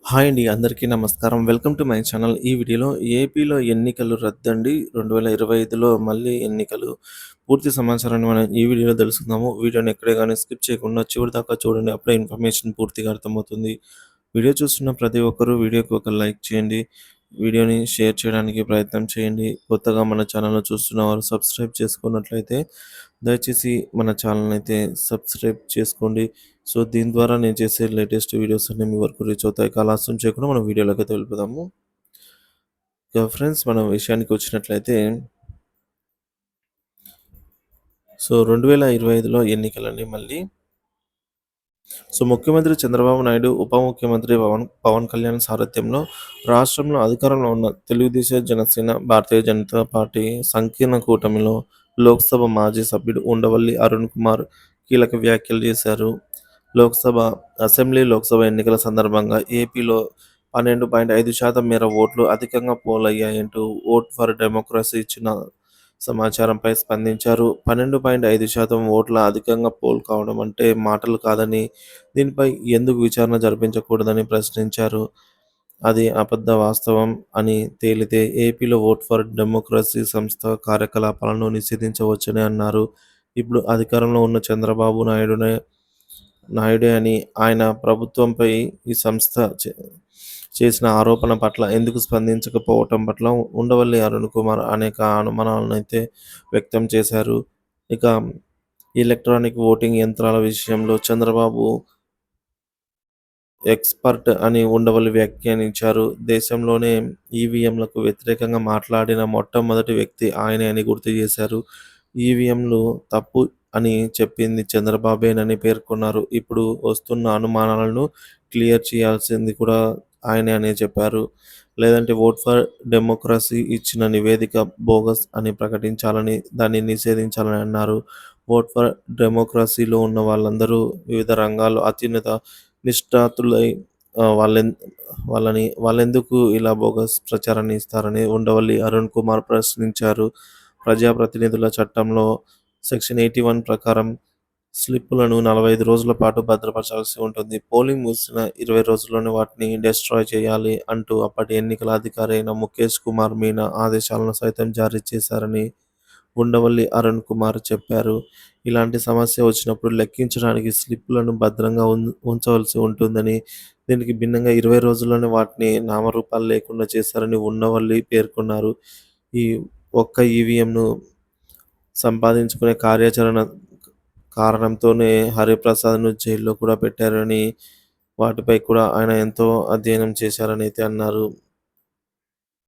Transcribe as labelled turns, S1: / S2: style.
S1: Hi అండి. అందరికీ నమస్కారం. Welcome to my channel. ఈ వీడియోలో ఏపీలో ఎన్నికలు రద్దండి. 2025లో మళ్ళీ ఎన్నికలు. పూర్తి సమాచారాన్ని మనం ఈ వీడియోలో తెలుసుకుందాము. వీడియోని ఎక్కడే గాని స్కిప్ చేయకుండా చివరి దాకా చూడండి. అప్పుడే ఇన్ఫర్మేషన్ పూర్తిగా అర్థమవుతుంది. వీడియో చూస్తున్న ప్రతి ఒక్కరూ వీడియోకి ఒక లైక్ చేయండి. వీడియోని షేర్ చేయడానికి ప్రయత్నం చేయండి. కొత్తగా మన ఛానల్‌ను చూస్తున్నవారు సబ్స్క్రైబ్ చేసుకున్నట్లయితే దయచేసి మన ఛానల్‌ని అయితే సబ్స్క్రైబ్ చేసుకోండి. సో, దీని ద్వారా నేను చేసే లేటెస్ట్ వీడియోస్ అన్నీ మీ వరకు రీచ్ అవుతాయి. ఇక ఆలస్యం చేయకుండా మనం వీడియోలోకైతే వెళ్ళిపోదాము. ఇక ఫ్రెండ్స్ మనం విషయానికి వచ్చినట్లయితే 2025లో ఎన్నికలండి మళ్ళీ. ముఖ్యమంత్రి చంద్రబాబు నాయుడు, ఉప ముఖ్యమంత్రి పవన్ కళ్యాణ్ సారథ్యంలో రాష్ట్రంలో అధికారంలో ఉన్న తెలుగుదేశం, జనసేన, భారతీయ జనతా పార్టీ సంకీర్ణ కూటమిలో లోక్సభ మాజీ సభ్యుడు ఉండవల్లి అరుణ్ కుమార్ కీలక వ్యాఖ్యలు చేశారు. లోక్సభ ఎన్నికల సందర్భంగా ఏపీలో 12.5% మేర ఓట్లు అధికంగా పోలయ్యాయంటూ ఓట్ ఫర్ డెమోక్రసీ ఇచ్చిన సమాచారంపై స్పందించారు. 12.5% ఓట్ల అధికంగా పోల్ కావడం అంటే మాటలు కాదని, దీనిపై ఎందుకు విచారణ జరిపించకూడదని ప్రశ్నించారు. అది అబద్ధ వాస్తవం అని తేలితే ఏపీలో ఓట్ ఫర్ డెమోక్రసీ సంస్థ కార్యకలాపాలను నిషేధించవచ్చని అన్నారు. ఇప్పుడు అధికారంలో ఉన్న చంద్రబాబు నాయుడే అని ఆయన ప్రభుత్వంపై ఈ సంస్థ చేసిన ఆరోపణ పట్ల ఎందుకు స్పందించకపోవటం పట్ల ఉండవల్లి అరుణ్ కుమార్ అనేక అనుమానాలనైతే వ్యక్తం చేశారు. ఇక ఎలక్ట్రానిక్ ఓటింగ్ యంత్రాల విషయంలో చంద్రబాబు ఎక్స్‌పర్ట్ అని ఉండవల్లి వ్యాఖ్యానించారు. దేశంలోనే ఈవీఎంలకు వ్యతిరేకంగా మాట్లాడిన మొట్టమొదటి వ్యక్తి ఆయనే అని గుర్తు చేశారు. ఈవీఎంలు తప్పు అని చెప్పింది చంద్రబాబేనని పేర్కొన్నారు. ఇప్పుడు వస్తున్న అనుమానాలను క్లియర్ చేయాల్సింది కూడా ఆయనే అని చెప్పారు. లేదంటే ఓట్ ఫర్ డెమోక్రసీ ఇచ్చిన నివేదిక బోగస్ అని ప్రకటించాలని, దాన్ని నిషేధించాలని అన్నారు. ఓట్ ఫర్ డెమోక్రసీలో ఉన్న వాళ్ళందరూ వివిధ రంగాల్లో అత్యున్నత నిష్ణాతులై వాళ్ళెందుకు ఇలా బోగస్ ప్రచారాన్ని ఇస్తారని ఉండవల్లి అరుణ్ కుమార్ ప్రశ్నించారు. ప్రజాప్రతినిధుల చట్టంలో సెక్షన్ 81 ప్రకారం స్లిప్పులను 45 రోజుల పాటు భద్రపరచాల్సి ఉంటుంది. పోలింగ్ ముగిసిన 20 రోజుల్లోనే వాటిని డెస్ట్రాయ్ చేయాలి అంటూ అప్పటి ఎన్నికల అధికారి అయిన ముఖేష్ కుమార్ మీనా ఆదేశాలను సైతం జారీ చేశారని ఉండవల్లి అరుణ్ కుమార్ చెప్పారు. ఇలాంటి సమస్య వచ్చినప్పుడు లెక్కించడానికి స్లిప్పులను భద్రంగా ఉంచవలసి ఉంటుందని, దీనికి భిన్నంగా 20 రోజుల్లోనే వాటిని నామరూపాలు లేకుండా చేశారని ఉండవల్లి పేర్కొన్నారు. ఈ ఒక్క ఈవీఎంను సంపాదించుకునే కారణంతోనే హరిప్రసాద్‌ను జైల్లో కూడా పెట్టారని, వాటిపై కూడా ఆయన ఎంతో అధ్యయనం చేశారని అయితే అన్నారు.